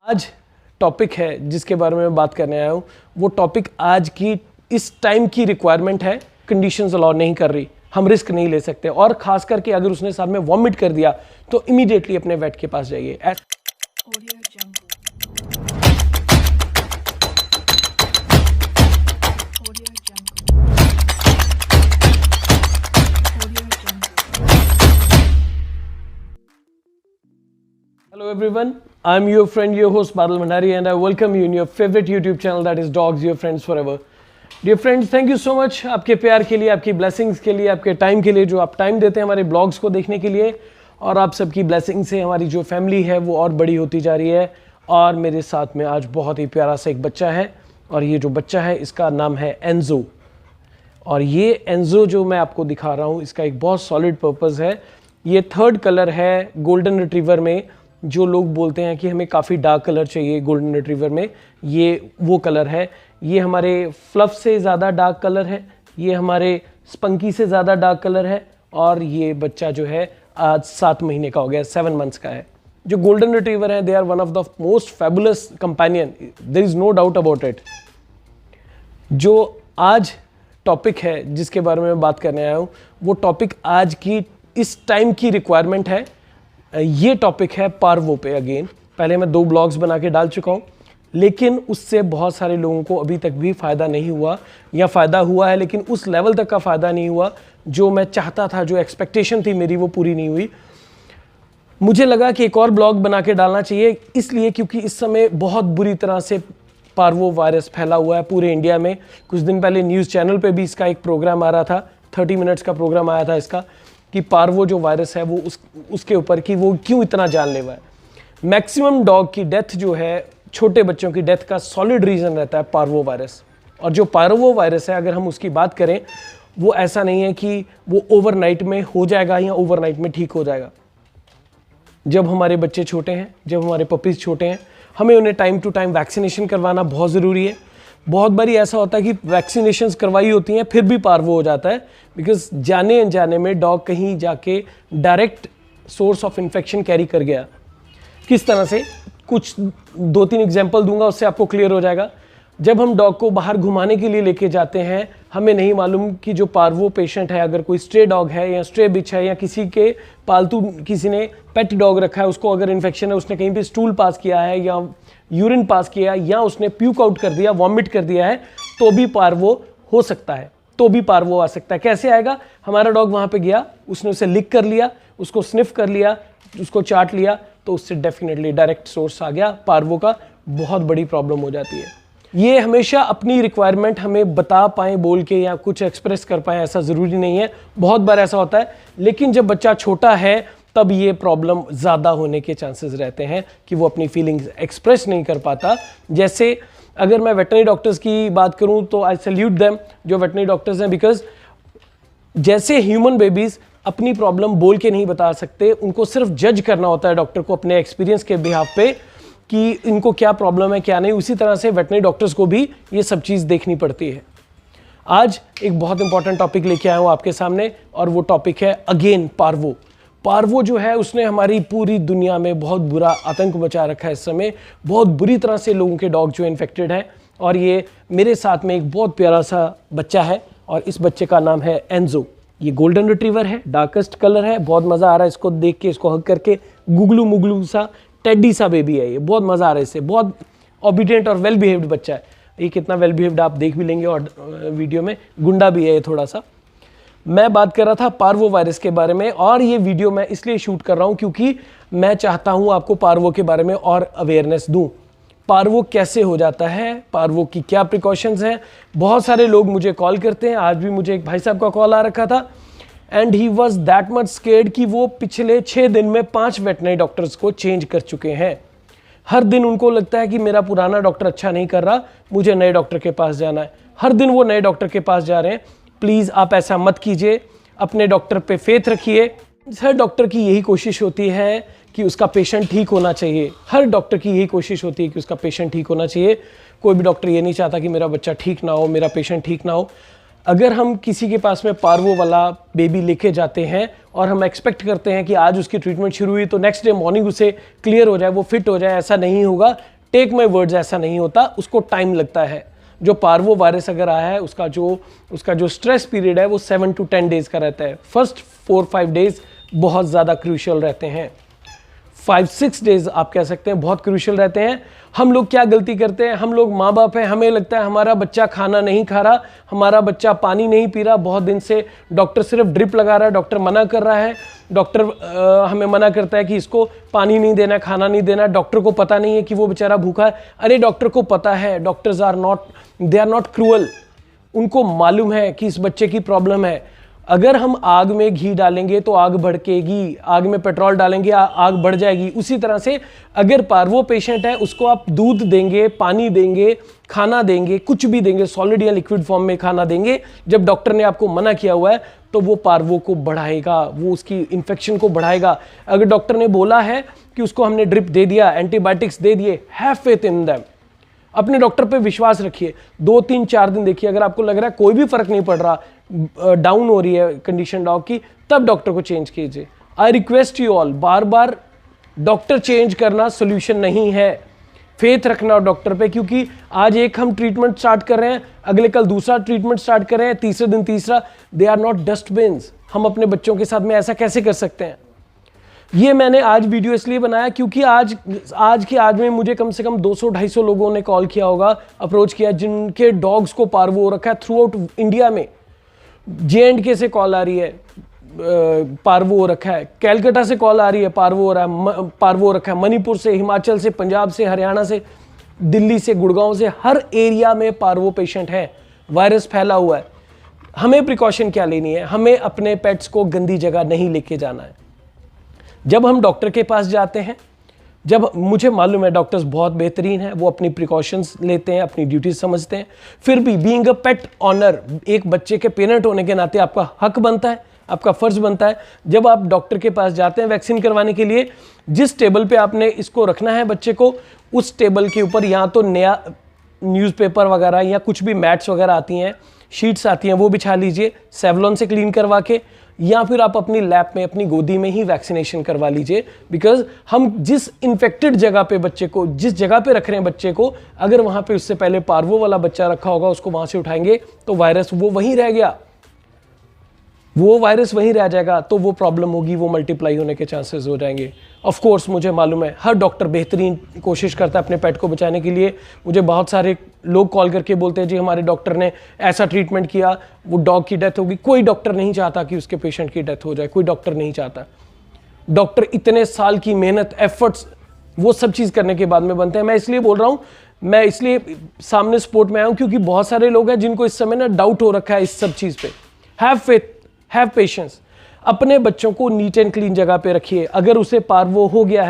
आज टॉपिक है जिसके बारे में मैं बात करने आया हूँ, वो टॉपिक आज की इस टाइम की रिक्वायरमेंट है। कंडीशंस अलाउ नहीं कर रही, हम रिस्क नहीं ले सकते, और खास करके अगर उसने साथ में वॉमिट कर दिया तो इमीडिएटली अपने वेट के पास जाइए। Hello everyone, I'm your friend, your host Badal Bhandari, and I welcome you in your favorite YouTube channel, that is Dogs Your Friends Forever. Dear friends, thank you so much आपके प्यार के लिए, आपकी blessings के लिए, आपके time के लिए, जो आप टाइम देते हैं हमारे ब्लॉग्स को देखने के लिए। और आप सबकी ब्लेसिंग से हमारी जो फैमिली है वो और बड़ी होती जा रही है। और मेरे साथ में आज बहुत ही प्यारा सा एक बच्चा है, और ये जो बच्चा है इसका नाम है एंजो। और ये एंजो जो मैं आपको दिखा रहा हूँ, इसका एक बहुत सॉलिड पर्पज़ है। ये थर्ड कलर है गोल्डन रिट्रीवर में। जो लोग बोलते हैं कि हमें काफ़ी डार्क कलर चाहिए गोल्डन रिट्रीवर में, ये वो कलर है। ये हमारे फ्लफ से ज़्यादा डार्क कलर है, ये हमारे स्पंकी से ज़्यादा डार्क कलर है। और ये बच्चा जो है आज 7 महीने का हो गया, 7 मंथ्स का है। जो गोल्डन रिट्रीवर है, they are one of the most fabulous companion, there is no doubt about it. जो आज टॉपिक है जिसके बारे में मैं बात करने आया हूँ, वो टॉपिक आज की इस टाइम की रिक्वायरमेंट है। ये टॉपिक है पार्वो पे। अगेन पहले मैं 2 ब्लॉग्स बना के डाल चुका हूँ, लेकिन उससे बहुत सारे लोगों को अभी तक भी फ़ायदा नहीं हुआ, या फ़ायदा हुआ है लेकिन उस लेवल तक का फ़ायदा नहीं हुआ जो मैं चाहता था। जो एक्सपेक्टेशन थी मेरी वो पूरी नहीं हुई। मुझे लगा कि एक और ब्लॉग बना के डालना चाहिए, इसलिए क्योंकि इस समय बहुत बुरी तरह से पार्वो वायरस फैला हुआ है पूरे इंडिया में। कुछ दिन पहले न्यूज़ चैनल पे भी इसका एक प्रोग्राम आ रहा था, 30 मिनट्स का प्रोग्राम आया था इसका, कि पार्वो जो वायरस है वो उसके ऊपर कि वो क्यों इतना जानलेवा है। मैक्सिमम डॉग की डेथ जो है, छोटे बच्चों की डेथ का सॉलिड रीज़न रहता है पार्वो वायरस। और जो पार्वो वायरस है, अगर हम उसकी बात करें, वो ऐसा नहीं है कि वो ओवरनाइट में हो जाएगा या ओवरनाइट में ठीक हो जाएगा। जब हमारे बच्चे छोटे हैं, जब हमारे पपीज़ छोटे हैं, हमें उन्हें टाइम टू टाइम वैक्सीनेशन करवाना बहुत ज़रूरी है। बहुत बारी ऐसा होता है कि वैक्सीनेशंस करवाई होती हैं फिर भी पार्वो हो जाता है, बिकॉज जाने अनजाने में डॉग कहीं जाके direct source of infection carry कर गया। किस तरह से, कुछ 2-3 एग्जांपल दूंगा, उससे आपको क्लियर हो जाएगा। जब हम डॉग को बाहर घुमाने के लिए लेके जाते हैं, हमें नहीं मालूम कि जो पार्वो पेशेंट है, अगर कोई स्ट्रे डॉग है या स्ट्रे बिच है, या किसी के पालतू किसी ने पेट डॉग रखा है, उसको अगर इन्फेक्शन है, उसने कहीं पे स्टूल पास किया है या यूरिन पास किया, या उसने प्यूक आउट कर दिया, वॉमिट कर दिया है, तो भी पार्वो हो सकता है, तो भी पार्वो आ सकता है। कैसे आएगा? हमारा डॉग वहाँ पे गया, उसने उसे लिक कर लिया, उसको स्निफ कर लिया, उसको चाट लिया, तो उससे डेफिनेटली डायरेक्ट सोर्स आ गया पार्वो का। बहुत बड़ी प्रॉब्लम हो जाती है। ये हमेशा अपनी रिक्वायरमेंट हमें बता पाएँ बोल के, या कुछ एक्सप्रेस कर पाएँ, ऐसा ज़रूरी नहीं है। बहुत बार ऐसा होता है, लेकिन जब बच्चा छोटा है तब ये प्रॉब्लम ज़्यादा होने के चांसेस रहते हैं कि वो अपनी फीलिंग्स एक्सप्रेस नहीं कर पाता। जैसे अगर मैं वेटनरी डॉक्टर्स की बात करूं तो आई सैल्यूट देम, जो वेटनरी डॉक्टर्स हैं, बिकॉज जैसे ह्यूमन बेबीज़ अपनी प्रॉब्लम बोल के नहीं बता सकते, उनको सिर्फ जज करना होता है डॉक्टर को अपने एक्सपीरियंस के बिहाफ पे कि इनको क्या प्रॉब्लम है क्या नहीं। उसी तरह से वेटनरी डॉक्टर्स को भी ये सब चीज़ देखनी पड़ती है। आज एक बहुत इंपॉर्टेंट टॉपिक लेके आया हूँ आपके सामने, और वो टॉपिक है अगेन पार्वो। पार्वो जो है उसने हमारी पूरी दुनिया में बहुत बुरा आतंक मचा रखा है। इस समय बहुत बुरी तरह से लोगों के डॉग जो इन्फेक्टेड है, और ये मेरे साथ में एक बहुत प्यारा सा बच्चा है, और इस बच्चे का नाम है एंजो। ये गोल्डन रिट्रीवर है, डार्केस्ट कलर है। बहुत मज़ा आ रहा है इसको देख के, इसको हग करके। गुगलू मुगलू सा टेडी सा बेबी है ये, बहुत मज़ा आ रहा है इससे। बहुत ओबीडियंट और वेल बिहेव्ड बच्चा है ये। कितना वेल बिहेव्ड आप देख भी लेंगे, और वीडियो में गुंडा भी है ये थोड़ा सा। मैं बात कर रहा था पार्वो वायरस के बारे में, और ये वीडियो मैं इसलिए शूट कर रहा हूँ क्योंकि मैं चाहता हूँ आपको पार्वो के बारे में और अवेयरनेस दूँ। पार्वो कैसे हो जाता है, पार्वो की क्या प्रिकॉशंस हैं। बहुत सारे लोग मुझे कॉल करते हैं। आज भी मुझे एक भाई साहब का कॉल आ रखा था, and he was that much scared कि वो पिछले 6 दिन में 5 वेटनरी डॉक्टर्स को चेंज कर चुके हैं। हर दिन उनको लगता है कि मेरा पुराना डॉक्टर अच्छा नहीं कर रहा, मुझे नए डॉक्टर के पास जाना है। हर दिन वो नए डॉक्टर के पास जा रहे हैं। प्लीज़ आप ऐसा मत कीजिए, अपने डॉक्टर पे फेथ रखिए। हर डॉक्टर की यही कोशिश होती है कि उसका पेशेंट ठीक होना चाहिए। हर डॉक्टर की यही कोशिश होती है कि उसका पेशेंट ठीक होना चाहिए। कोई भी डॉक्टर ये नहीं चाहता कि मेरा बच्चा ठीक ना हो, मेरा पेशेंट ठीक ना हो। अगर हम किसी के पास में पार्वो वाला बेबी लेके जाते हैं और हम एक्सपेक्ट करते हैं कि आज उसकी ट्रीटमेंट शुरू हुई तो नेक्स्ट डे मॉर्निंग उसे क्लियर हो जाए, वो फिट हो जाए, ऐसा नहीं होगा। टेक माई वर्ड्स, ऐसा नहीं होता, उसको टाइम लगता है। जो पार्वो वायरस अगर आया है उसका जो स्ट्रेस पीरियड है वो 7 to 10 डेज का रहता है। फर्स्ट 4-5 डेज बहुत ज़्यादा क्रूशियल रहते हैं, 5-6 डेज आप कह सकते हैं बहुत क्रूशियल रहते हैं। हम लोग क्या गलती करते हैं, हम लोग माँ बाप हैं, हमें लगता है हमारा बच्चा खाना नहीं खा रहा, हमारा बच्चा पानी नहीं पी रहा, बहुत दिन से डॉक्टर सिर्फ ड्रिप लगा रहा है, डॉक्टर मना कर रहा है, डॉक्टर हमें मना करता है कि इसको पानी नहीं देना, खाना नहीं देना, डॉक्टर को पता नहीं है कि वो बेचारा भूखा है। अरे डॉक्टर को पता है, डॉक्टर्स आर नॉट क्रूअल, उनको मालूम है कि इस बच्चे की प्रॉब्लम है। अगर हम आग में घी डालेंगे तो आग भड़केगी, आग में पेट्रोल डालेंगे आग बढ़ जाएगी। उसी तरह से अगर पार्वो पेशेंट है उसको आप दूध देंगे, पानी देंगे, खाना देंगे, कुछ भी देंगे, सॉलिड या लिक्विड फॉर्म में खाना देंगे, जब डॉक्टर ने आपको मना किया हुआ है तो वो पार्वो को बढ़ाएगा, वो उसकी इन्फेक्शन को बढ़ाएगा। अगर डॉक्टर ने बोला है कि उसको हमने ड्रिप दे दिया, एंटीबायोटिक्स दे दिए, हैव फेथ इन देम, अपने डॉक्टर पे विश्वास रखिए, 2-3-4 दिन देखिए, अगर आपको लग रहा है कोई भी फर्क नहीं पड़ रहा, डाउन हो रही है कंडीशन डॉग की, तब डॉक्टर को चेंज कीजिए। I request you all, bar bar doctor change करना सोल्यूशन नहीं है। फेथ रखना डॉक्टर पे, क्योंकि आज एक हम ट्रीटमेंट स्टार्ट कर रहे हैं, अगले कल दूसरा ट्रीटमेंट स्टार्ट कर रहे हैं, तीसरे दिन तीसरा। They are not dustbins. हम अपने बच्चों के साथ में ऐसा कैसे कर सकते हैं? ये मैंने आज वीडियो इसलिए बनाया क्योंकि आज में मुझे कम से कम 200-250 लोगों ने कॉल किया होगा, अप्रोच किया, जिनके डॉग्स को पार्वो हो रखा है थ्रू आउट इंडिया में। J&K से कॉल आ रही है, पार्वो हो रखा है, कैलकाटा से कॉल आ रही है, पार्वो हो रखा है, मणिपुर से, हिमाचल से, पंजाब से, हरियाणा से, दिल्ली से, गुड़गांव से, हर एरिया में पार्वो पेशेंट है, वायरस फैला हुआ है। हमें प्रिकॉशन क्या लेनी है? हमें अपने पेट्स को गंदी जगह नहीं लेके जाना है। जब हम डॉक्टर के पास जाते हैं, जब मुझे मालूम है डॉक्टर्स बहुत बेहतरीन हैं, वो अपनी प्रिकॉशंस लेते हैं, अपनी ड्यूटीज समझते हैं, फिर भी बीइंग अ पेट ऑनर, एक बच्चे के पेरेंट होने के नाते आपका हक बनता है, आपका फर्ज बनता है, जब आप डॉक्टर के पास जाते हैं वैक्सीन करवाने के लिए, जिस टेबल पे आपने इसको रखना है बच्चे को, उस टेबल के ऊपर या तो नया न्यूज़पेपर वगैरह या कुछ भी मैट्स वगैरह आती हैं, शीट्स आती हैं, वो बिछा लीजिए सेवलॉन से क्लीन करवा के, या फिर आप अपनी लैब में, अपनी गोदी में ही वैक्सीनेशन करवा लीजिए। बिकॉज हम जिस इन्फेक्टेड जगह पे बच्चे को, जिस जगह पे रख रहे हैं बच्चे को, अगर वहां पे उससे पहले पार्वो वाला बच्चा रखा होगा, उसको वहां से उठाएंगे तो वायरस वो वहीं रह गया, वो वायरस वहीं रह जाएगा, तो वो प्रॉब्लम होगी, वो मल्टीप्लाई होने के चांसेस हो जाएंगे। ऑफ कोर्स मुझे मालूम है हर डॉक्टर बेहतरीन कोशिश करता है अपने पेट को बचाने के लिए। मुझे बहुत सारे लोग कॉल करके बोलते हैं जी हमारे डॉक्टर ने ऐसा ट्रीटमेंट किया, वो डॉग की डेथ होगी। कोई डॉक्टर नहीं चाहता कि उसके पेशेंट की डेथ हो जाए, कोई डॉक्टर नहीं चाहता। डॉक्टर इतने साल की मेहनत, एफर्ट्स, वो सब चीज़ करने के बाद में बनते हैं। मैं इसलिए बोल रहा हूँ, मैं इसलिए सामने सपोर्ट में आया हूँ क्योंकि बहुत सारे लोग हैं जिनको इस समय ना डाउट हो रखा है इस सब चीज़ पे। Have faith, have patience. अपने बच्चों को नीट एंड क्लीन जगह पे रखिए। अगर उसे पार्वो हो गया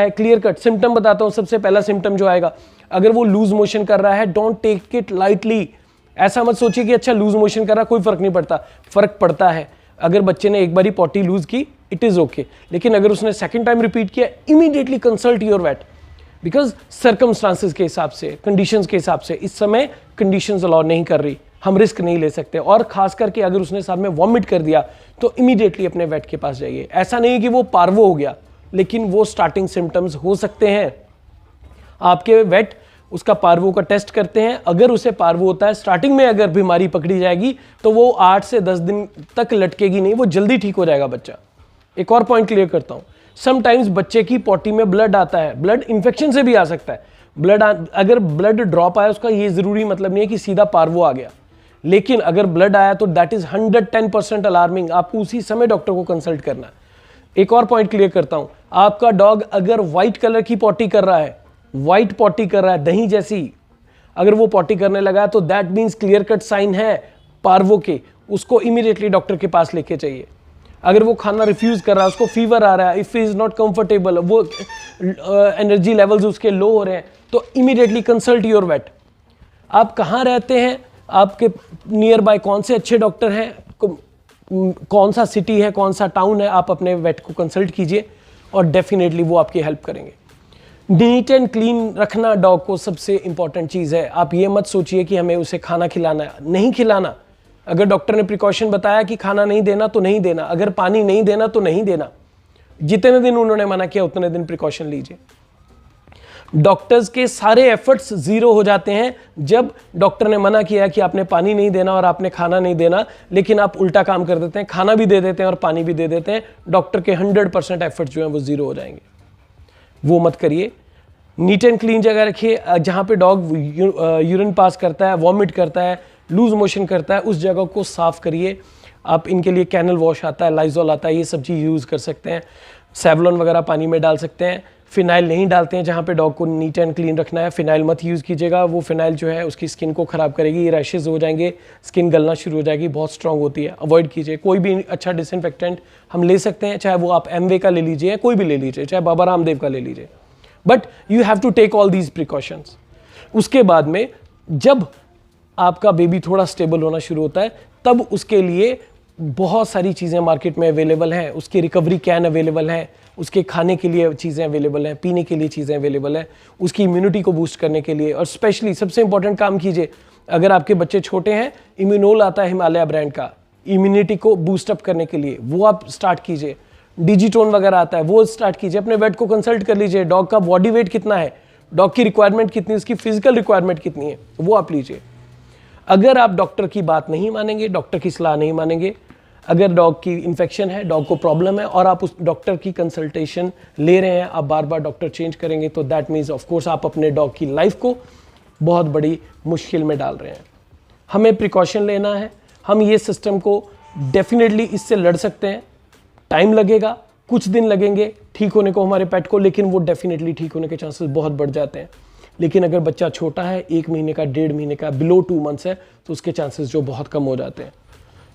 है, क्लियर कट सिम्टम बताता हूँ। सबसे पहला सिम्टम जो आएगा, अगर वो लूज मोशन कर रहा है, डोंट टेक इट लाइटली। ऐसा मत सोचिए कि अच्छा लूज मोशन कर रहा, कोई फर्क नहीं पड़ता। फर्क पड़ता है। अगर बच्चे ने एक बारी पॉटी लूज की, इट इज ओके, लेकिन अगर उसने सेकेंड टाइम रिपीट किया, immediately consult your weight. Because circumstances के हिसाब से, कंडीशंस के हिसाब से इस समय कंडीशंस अलाउ नहीं कर रही, हम रिस्क नहीं ले सकते। और खास करके अगर उसने साथ में वॉमिट कर दिया तो इमीडिएटली अपने वेट के पास जाइए। ऐसा नहीं कि वो पार्वो हो गया, लेकिन वो स्टार्टिंग सिम्टम्स हो सकते हैं। आपके वेट उसका पार्वो का टेस्ट करते हैं। अगर उसे पार्वो होता है, स्टार्टिंग में अगर बीमारी पकड़ी जाएगी तो वो 8 से 10 दिन तक लटकेगी नहीं, वो जल्दी ठीक हो जाएगा बच्चा। एक और पॉइंट क्लियर करता हूं, समटाइम्स बच्चे की पॉटी में ब्लड आता है, ब्लड इन्फेक्शन से भी आ सकता है। अगर ब्लड ड्रॉप आया उसका ये जरूरी मतलब नहीं है कि सीधा पार्वो आ गया, लेकिन अगर ब्लड आया तो दैट इज 110% अलार्मिंग। आपको उसी समय डॉक्टर को कंसल्ट करना है। एक और पॉइंट क्लियर करता हूं, आपका डॉग अगर व्हाइट कलर की पॉटी कर रहा है, व्हाइट पॉटी कर रहा है दही जैसी, अगर वो पॉटी करने लगा है तो that means clear cut sign है पार्वो के। उसको इमीडिएटली डॉक्टर के पास लेके चाहिए। अगर वो खाना रिफ्यूज कर रहा है, उसको फीवर आ रहा है, इफ इज नॉट कंफर्टेबल, वो एनर्जी लेवल्स उसके लो हो रहे हैं, तो इमीडिएटली कंसल्ट योर वेट। आप कहाँ रहते हैं, आपके नियर बाय कौन से अच्छे डॉक्टर हैं, कौन सा सिटी है, कौन सा टाउन है, आप अपने वेट को कंसल्ट कीजिए और डेफिनेटली वो आपकी हेल्प करेंगे। नीट एंड क्लीन रखना डॉग को सबसे इंपॉर्टेंट चीज़ है। आप ये मत सोचिए कि हमें उसे खाना खिलाना है, नहीं खिलाना। अगर डॉक्टर ने प्रिकॉशन बताया कि खाना नहीं देना तो नहीं देना, अगर पानी नहीं देना तो नहीं देना। जितने दिन उन्होंने मना किया उतने दिन प्रिकॉशन लीजिए। डॉक्टर्स के सारे एफर्ट्स जीरो हो जाते हैं जब डॉक्टर ने मना किया कि आपने पानी नहीं देना और आपने खाना नहीं देना, लेकिन आप उल्टा काम कर देते हैं, खाना भी दे देते हैं और पानी भी दे देते हैं। डॉक्टर के 100% एफर्ट्स जो हैं वो जीरो हो जाएंगे। वो मत करिए। नीट एंड क्लीन जगह रखिए। जहाँ पे डॉग यूरिन पास करता है, वॉमिट करता है, लूज मोशन करता है, उस जगह को साफ करिए। आप इनके लिए कैनल वॉश आता है, लाइजॉल आता है, ये सब चीज़ यूज़ कर सकते हैं। सेवलॉन वगैरह पानी में डाल सकते हैं। फिनाइल नहीं डालते हैं जहाँ पे डॉग को नीट एंड क्लीन रखना है, फिनाइल मत यूज़ कीजिएगा। वो फिनाइल जो है उसकी स्किन को ख़राब करेगी, रैशेज़ हो जाएंगे, स्किन गलना शुरू हो जाएगी, बहुत स्ट्रॉन्ग होती है, अवॉइड कीजिए। कोई भी अच्छा डिसइंफेक्टेंट हम ले सकते हैं, चाहे वो आप एमवे का ले लीजिए, कोई भी ले लीजिए, चाहे बाबा रामदेव का ले लीजिए, but you have to take all these precautions. उसके बाद में जब आपका बेबी थोड़ा स्टेबल होना शुरू होता है तब उसके लिए बहुत सारी चीज़ें मार्केट में अवेलेबल हैं। उसकी रिकवरी कैन अवेलेबल है, उसके खाने के लिए चीज़ें अवेलेबल हैं, पीने के लिए चीज़ें अवेलेबल हैं, उसकी इम्यूनिटी को बूस्ट करने के लिए। और स्पेशली सबसे इंपॉर्टेंट काम कीजिए, अगर आपके बच्चे छोटे हैं, इम्यूनोल आता है हिमालय ब्रांड का, इम्यूनिटी को बूस्टअप करने के लिए, वो आप स्टार्ट कीजिए। डिजिटोन वगैरह आता है, वो स्टार्ट कीजिए। अपने वेट को कंसल्ट कर लीजिए, डॉग का बॉडी वेट कितना है, डॉग की रिक्वायरमेंट कितनी है, उसकी फिजिकल रिक्वायरमेंट कितनी है, वो आप लीजिए। अगर आप डॉक्टर की बात नहीं मानेंगे, डॉक्टर की सलाह नहीं मानेंगे, अगर डॉग की इन्फेक्शन है, डॉग को प्रॉब्लम है और आप उस डॉक्टर की कंसल्टेशन ले रहे हैं, आप बार बार डॉक्टर चेंज करेंगे, तो दैट मीन्स ऑफ कोर्स आप अपने डॉग की लाइफ को बहुत बड़ी मुश्किल में डाल रहे हैं। हमें प्रिकॉशन लेना है। हम ये सिस्टम को डेफिनेटली इससे लड़ सकते हैं। टाइम लगेगा, कुछ दिन लगेंगे ठीक होने को हमारे पेट को, लेकिन वो डेफिनेटली ठीक होने के चांसेस बहुत बढ़ जाते हैं। लेकिन अगर बच्चा छोटा है, 1 महीने का, 1.5 महीने का, बिलो 2 मंथ्स है, तो उसके चांसेस जो बहुत कम हो जाते हैं।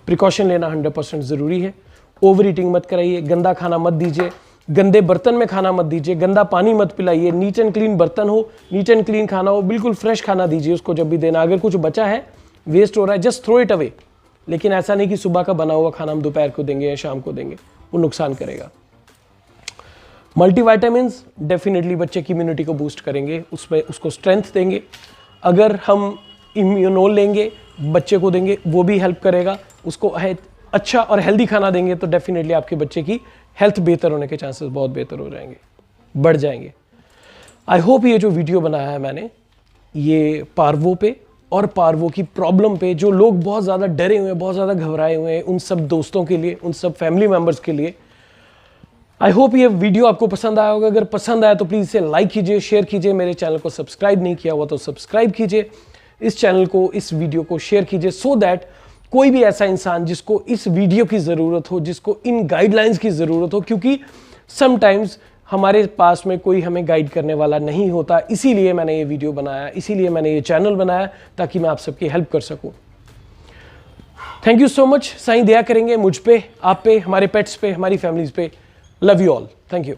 प्रिकॉशन लेना 100% ज़रूरी है। ओवर ईटिंग मत कराइए, गंदा खाना मत दीजिए, गंदे बर्तन में खाना मत दीजिए, गंदा पानी मत पिलाइए। नीट एंड क्लीन बर्तन हो, नीट एंड क्लीन खाना हो, बिल्कुल फ्रेश खाना दीजिए उसको जब भी देना। अगर कुछ बचा है, वेस्ट हो रहा है, जस्ट थ्रो इट अवे। लेकिन ऐसा नहीं कि सुबह का बना हुआ खाना हम दोपहर को देंगे या शाम को देंगे, वो नुकसान करेगा। मल्टीविटामिन्स डेफिनेटली बच्चे की इम्यूनिटी को बूस्ट करेंगे, उसमें उसको स्ट्रेंथ देंगे। अगर हम इम्यूनोल लेंगे, बच्चे को देंगे, वो भी हेल्प करेगा। उसको अच्छा और हेल्दी खाना देंगे तो डेफिनेटली आपके बच्चे की हेल्थ बेहतर होने के चांसेस बहुत बेहतर हो जाएंगे, बढ़ जाएंगे। आई होप ये जो वीडियो बनाया है मैंने, ये पार्वो पे और पार्वो की प्रॉब्लम पे जो लोग बहुत ज़्यादा डरे हुए हैं, बहुत ज़्यादा घबराए हुए हैं, उन सब दोस्तों के लिए, उन सब फैमिली मेम्बर्स के लिए आई होप ये वीडियो आपको पसंद आया होगा। अगर पसंद आया तो प्लीज़ इसे लाइक कीजिए, शेयर कीजिए। मेरे चैनल को सब्सक्राइब नहीं किया हुआ तो सब्सक्राइब कीजिए। इस चैनल को, इस वीडियो को शेयर कीजिए, सो दैट कोई भी ऐसा इंसान जिसको इस वीडियो की ज़रूरत हो, जिसको इन गाइडलाइंस की ज़रूरत हो, क्योंकि समटाइम्स हमारे पास में कोई हमें गाइड करने वाला नहीं होता। इसीलिए मैंने ये वीडियो बनाया, इसीलिए मैंने ये चैनल बनाया, ताकि मैं आप सबकी हेल्प कर सकूं। Thank you so much. Sai दया करेंगे मुझ पे, आप पे, हमारे पेट्स पे, हमारी फैमिलीज पे। Love you all. Thank you.